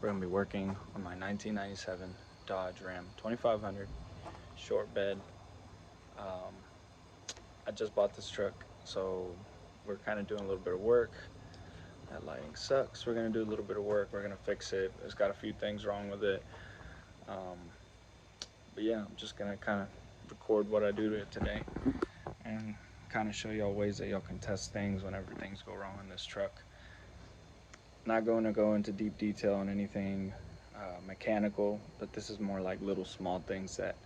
We're gonna be working on my 1997 Dodge Ram 2500 short bed. I just bought this truck, so we're kind of doing a little bit of work. That lighting sucks. We're gonna do a little bit of work. We're gonna fix it. It's got a few things wrong with it. But yeah, I'm just gonna kind of record what I do to it today and kind of show y'all ways that y'all can test things whenever things go wrong in this truck. Not going to go into deep detail on anything mechanical, but this is more like little small things that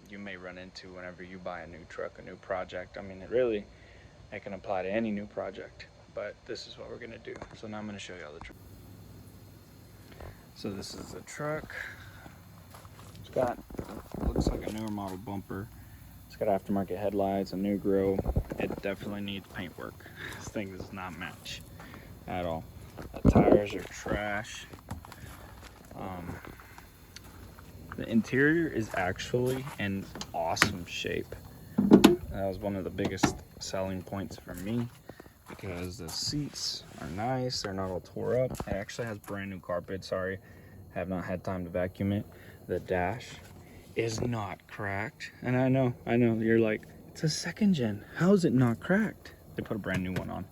you may run into whenever you buy a new truck, a new project. I mean, it can apply to any new project, but this is what we're gonna do. So now I'm gonna show y'all the truck. So this is the truck. It's got, looks like a newer model bumper. It's got aftermarket headlights, a new grille. It definitely needs paint work. This thing does not match at all. The tires are trash. The interior is actually in awesome shape. That was one of the biggest selling points for me because the seats are nice. They're not all tore up. It actually has brand new carpet. Sorry, have not had time to vacuum it. The dash is not cracked. And I know, you're like, it's a second gen. How is it not cracked? They put a brand new one on.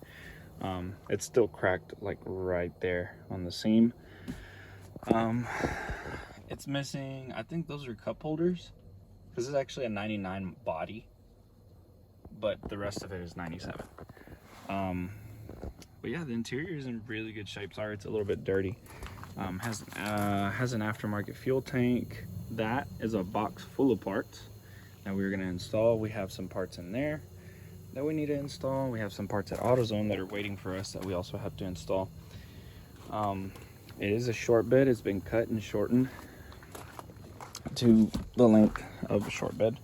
It's still cracked like right there on the seam. It's missing, I think those are cup holders. This is actually a 99 body, but the rest of it is 97. But yeah, the interior is in really good shape. Sorry, it's a little bit dirty. Has an aftermarket fuel tank. That is a box full of parts that we're gonna install. We have some parts in there that we need to install. We have some parts at AutoZone that are waiting for us that we also have to install. It is a short bed. It's been cut and shortened to the length of a short bed.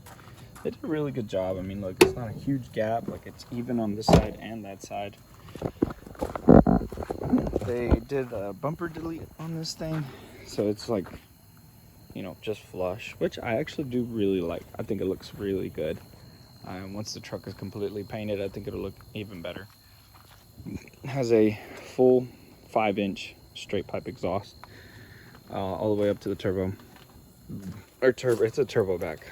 They did a really good job. I mean, look, it's not a huge gap. Like, it's even on this side and that side. They did a bumper delete on this thing, so it's like, you know, just flush, which I actually do really like. I think it looks really good. Once the truck is completely painted, I think it'll look even better. It has a full 5-inch straight pipe exhaust all the way up to the turbo. It's a turbo back.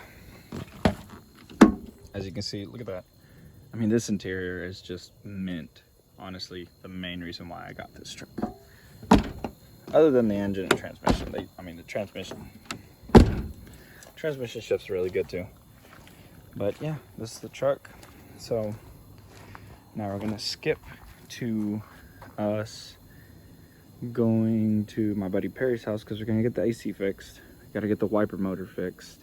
As you can see, look at that. I mean, this interior is just mint. Honestly, the main reason why I got this truck. Other than the engine and transmission, the transmission shift's really good too. But yeah, this is the truck. So now we're gonna skip to us going to my buddy Perry's house because we're gonna get the AC fixed. Gotta get the wiper motor fixed.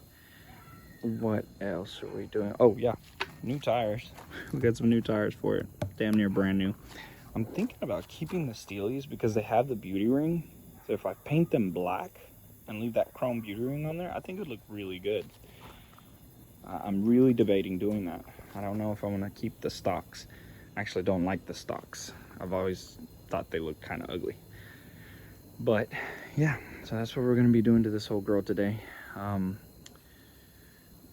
What else are we doing? Oh yeah, new tires. We got some new tires for it. Damn near brand new. I'm thinking about keeping the Steelies because they have the beauty ring. So if I paint them black and leave that chrome beauty ring on there, I think it would look really good. I'm really debating doing that. I don't know if I want to keep the stocks. I actually don't like the stocks. I've always thought they look kind of ugly. But yeah, so that's what we're going to be doing to this whole girl today.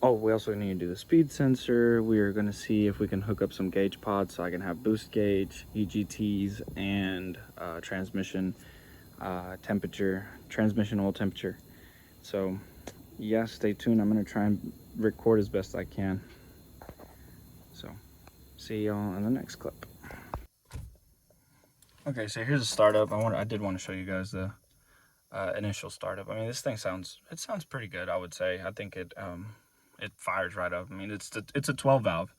Oh, we also need to do the speed sensor. We are going to see if we can hook up some gauge pods so I can have boost gauge, EGTs, and transmission temperature, transmission oil temperature. So yeah, stay tuned. I'm going to try and record as best I can. So see y'all in the next clip. Okay, so here's a startup. I did want to show you guys the initial startup. I mean, this thing sounds pretty good, I would say. I think it fires right up. I mean, it's a 12 valve,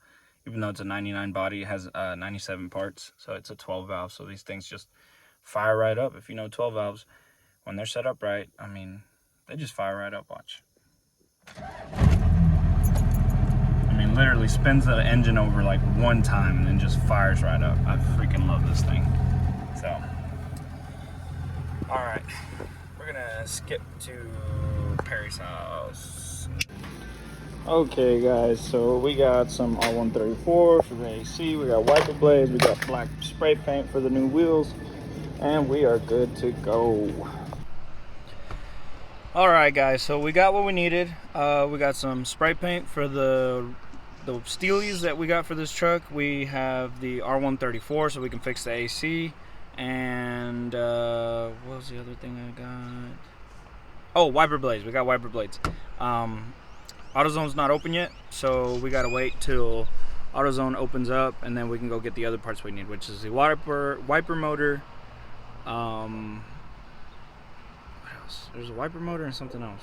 even though it's a 99 body. It has 97 parts, so it's a 12 valve. So these things just fire right up. If you know 12 valves, when they're set up right, I mean, they just fire right up. Watch. I mean, literally spins the engine over like one time and then just fires right up. I freaking love this thing. So, all right, we're gonna skip to Perry's house. Okay guys, so we got some R134 for the AC, we got wiper blades, we got black spray paint for the new wheels, and we are good to go. All right guys, so we got what we needed. We got some spray paint for the Steelies that we got for this truck. We have the R134 so we can fix the AC. And what was the other thing I got? Oh, wiper blades. We got wiper blades. AutoZone's not open yet, so we gotta wait till AutoZone opens up, and then we can go get the other parts we need, which is the wiper motor. What else? There's a wiper motor and something else.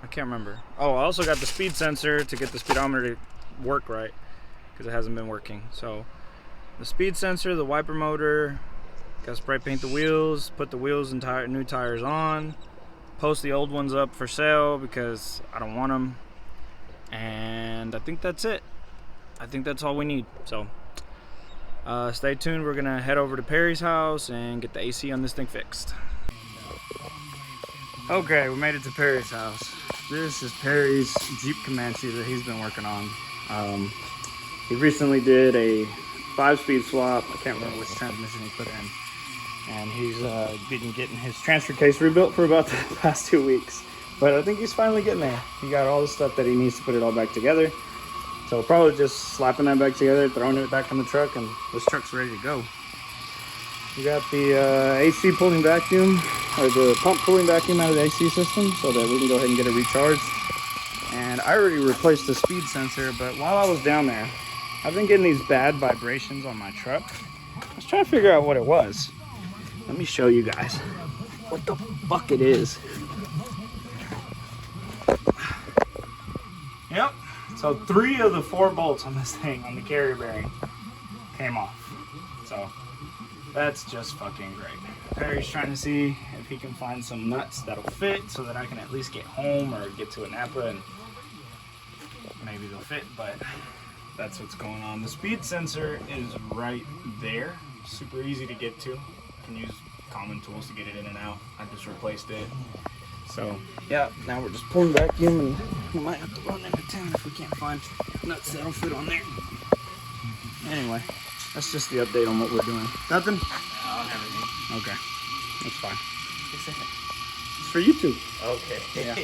I can't remember. Oh, I also got the speed sensor to get the speedometer to work right, because it hasn't been working. So the speed sensor, the wiper motor, gotta spray paint the wheels, put the wheels and new tires on, post the old ones up for sale because I don't want them. And I think that's it. I think that's all we need. So stay tuned. We're gonna head over to Perry's house and get the AC on this thing fixed. Okay, we made it to Perry's house. This is Perry's Jeep Comanche that he's been working on. He recently did a 5-speed swap. I can't remember which transmission he put in. And he's been getting his transfer case rebuilt for about the past 2 weeks. But I think he's finally getting there. He got all the stuff that he needs to put it all back together. So probably just slapping that back together, throwing it back on the truck, and this truck's ready to go. We got the AC pulling vacuum, or the pump pulling vacuum out of the AC system so that we can go ahead and get it recharged. And I already replaced the speed sensor, but while I was down there, I've been getting these bad vibrations on my truck. I was trying to figure out what it was. Let me show you guys what the fuck it is. Yep, so 3 of the 4 bolts on this thing, on the carrier bearing, came off. So that's just fucking great. Perry's trying to see if he can find some nuts that'll fit so that I can at least get home or get to a Napa and maybe they'll fit, but that's what's going on. The speed sensor is right there. Super easy to get to. You can use common tools to get it in and out. I just replaced it. So yeah, now we're just pulling vacuum, and we might have to run into town if we can't find nuts that'll fit on there. Anyway, that's just the update on what we're doing. Nothing? I don't have anything. Okay, that's fine. It's for YouTube. Okay. Yeah.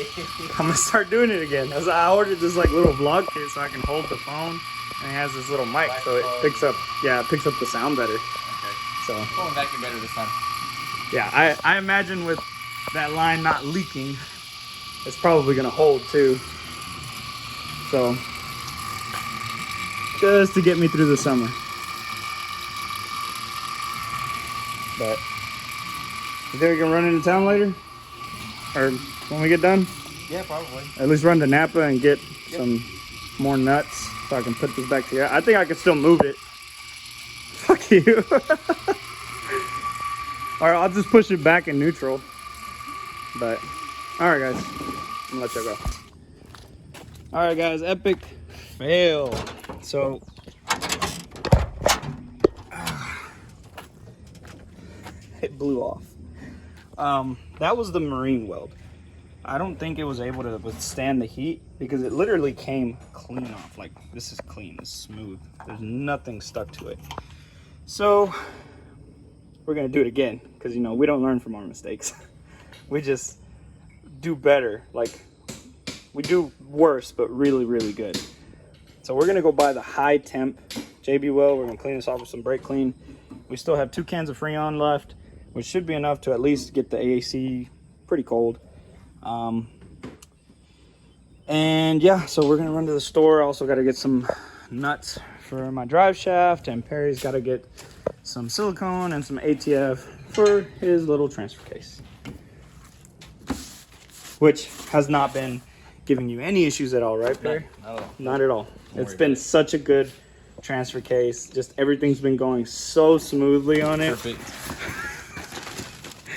I'm gonna start doing it again. I ordered this like little vlog kit so I can hold the phone, and it has this little mic so it picks up. Yeah, it picks up the sound better. Okay. So pulling vacuum better this time. yeah, I imagine with that line not leaking, it's probably gonna hold too. So just to get me through the summer. But you think we can run into town later? Or when we get done? Yeah, probably. At least run to Napa and get some more nuts so I can put this back together. I think I can still move it. Fuck you. Or I'll just push it back in neutral. But, alright guys, I'm gonna let y'all go. Alright guys, epic fail. So, it blew off. That was the marine weld. I don't think it was able to withstand the heat because it literally came clean off. Like, this is clean, it's smooth. There's nothing stuck to it. So, we're gonna do it again because, you know, we don't learn from our mistakes. We just do better. Like, we do worse, but really, really good. So we're gonna go buy the high temp JB Weld. We're gonna clean this off with some brake clean. We still have 2 cans of Freon left, which should be enough to at least get the AAC pretty cold. And yeah, so we're gonna run to the store. Also gotta get some nuts for my drive shaft, and Perry's gotta get some silicone and some ATF for his little transfer case, which has not been giving you any issues at all, right, Perry? No. Not at all. It's been such a good transfer case. Just everything's been going so smoothly on it. Perfect.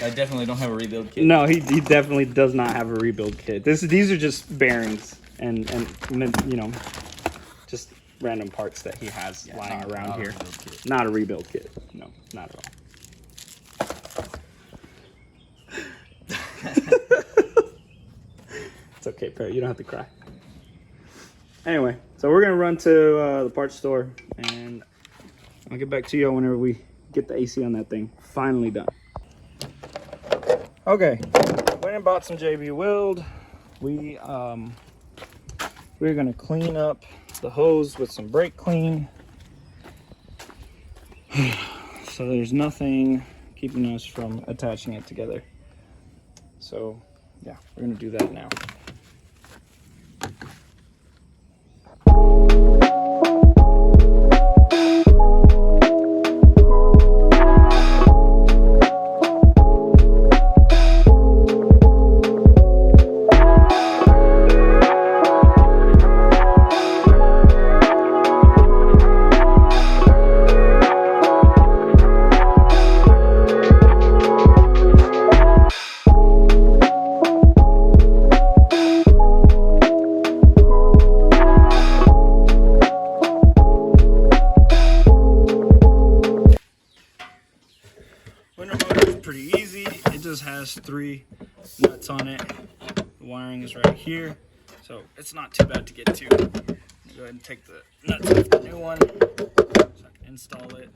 I definitely don't have a rebuild kit. No, he definitely does not have a rebuild kit. These are just bearings and you know, just random parts that he has lying around here. Not a rebuild kit. No, not at all. It's okay, Perry. You don't have to cry. Anyway, so we're gonna run to the parts store, and I'll get back to you whenever we get the AC on that thing finally done. Okay, went and bought some JB Weld. We're gonna clean up the hose with some brake clean, so there's nothing keeping us from attaching it together. So yeah, we're gonna do that now. Winter motor is pretty easy. It just has 3 nuts on it. The wiring is right here, so it's not too bad to get to. I'm gonna go ahead and take the nuts off the new one so I can install it.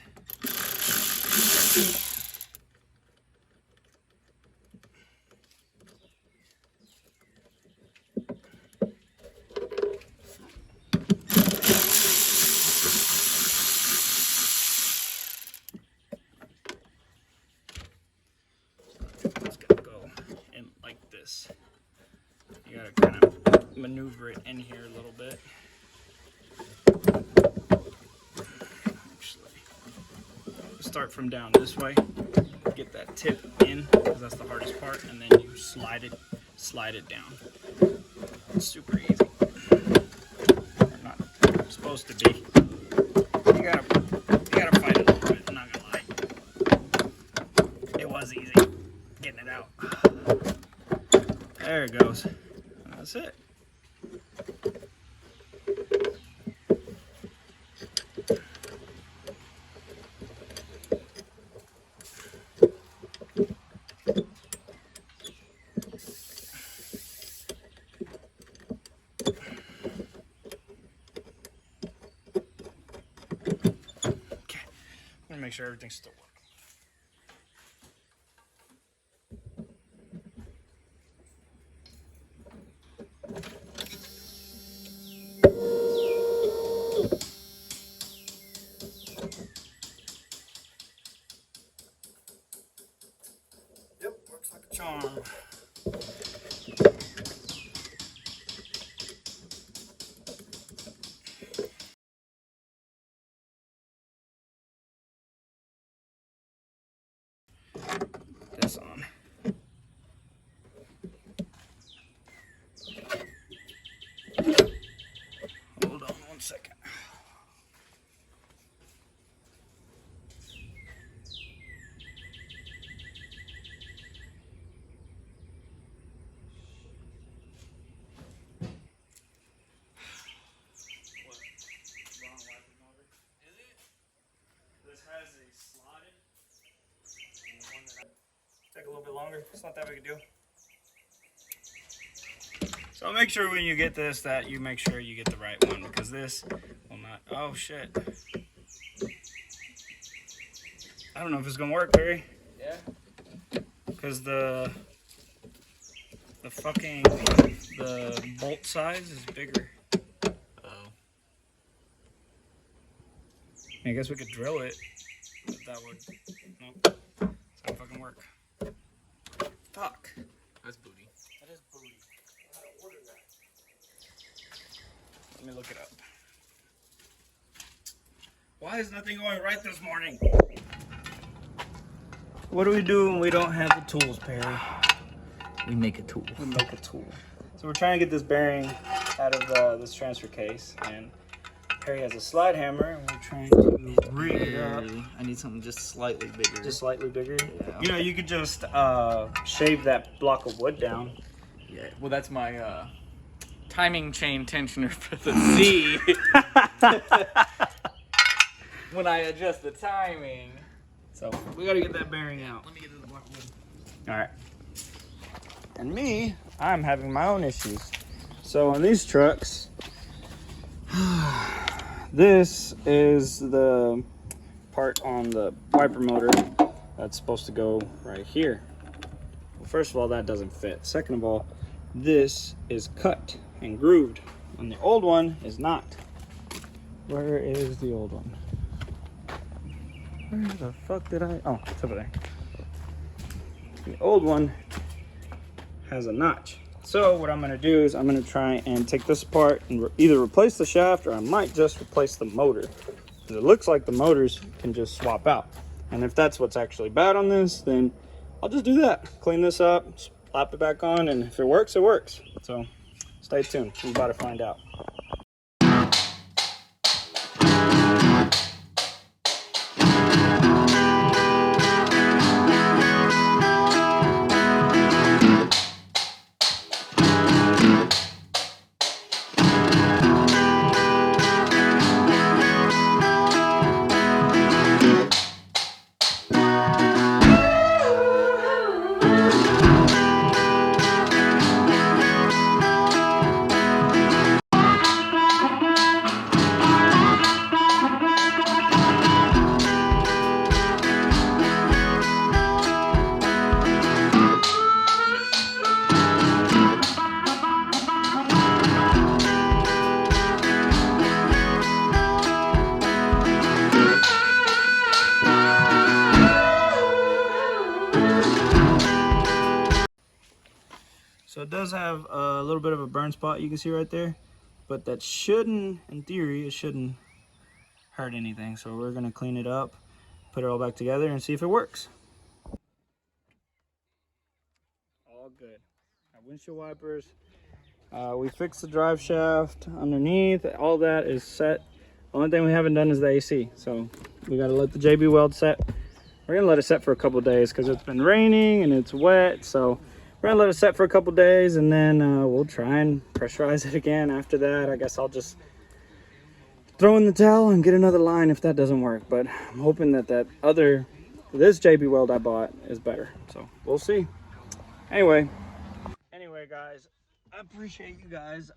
It's gonna go in like this. You gotta kind of maneuver it in here a little bit. Actually, start from down this way. Get that tip in, because that's the hardest part, and then you slide it down. It's super easy. Or not supposed to be. You gotta fight it a little bit. I'm not gonna lie. It was easy getting it out. There it goes. That's it. Okay, I'm gonna make sure everything's still working. Yep, works like a charm. This on. Hold on 1 second. This has a slotted, and the one that take a little bit longer. It's not that big a deal. So make sure when you get this that you make sure you get the right one, because this will not. Oh shit! I don't know if it's gonna work, Barry. Yeah. Because the bolt size is bigger. Oh. I guess we could drill it, but that would, nope, it's not fucking work. Fuck. That's booty. That is booty. How to order that? Let me look it up. Why is nothing going right this morning? What do we do when we don't have the tools, Perry? We make a tool. We make a tool. So we're trying to get this bearing out of this transfer case, and Perry has a slide hammer, and we're trying to rig it up. I need something just slightly bigger. Just slightly bigger. Yeah. You know, you could just shave that block of wood down. Yeah. Well, that's my timing chain tensioner for the Z. When I adjust the timing. So we gotta get that bearing out. Let me get to the block of wood. All right. And me, I'm having my own issues. So on these trucks, this is the part on the wiper motor that's supposed to go right here. Well, first of all, that doesn't fit. Second of all, this is cut and grooved, and the old one is not. Where is the old one? Where the fuck did I? Oh, it's over there. The old one has a notch. So what I'm gonna do is I'm gonna try and take this apart and either replace the shaft, or I might just replace the motor. Because it looks like the motors can just swap out. And if that's what's actually bad on this, then I'll just do that. Clean this up, slap it back on, and if it works, it works. So stay tuned, we're about to find out. So it does have a little bit of a burn spot you can see right there, but that shouldn't, in theory, it shouldn't hurt anything. So we're gonna clean it up, put it all back together, and see if it works. All good. Our windshield wipers. We fixed the drive shaft underneath. All that is set. The only thing we haven't done is the AC. So we gotta let the JB weld set. We're gonna let it set for a couple days because it's been raining and it's wet. So we're gonna let it set for a couple days, and then we'll try and pressurize it again. After that, I guess I'll just throw in the towel and get another line if that doesn't work. But I'm hoping that this JB weld I bought is better. So we'll see. Anyway guys, I appreciate you guys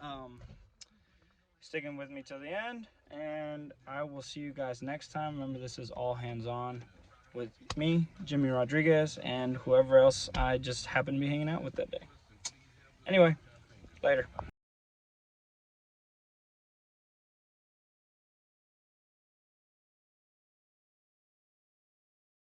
sticking with me till the end, and I will see you guys next time. Remember, this is all hands on with me, Jimmy Rodriguez, and whoever else I just happened to be hanging out with that day. Anyway, later.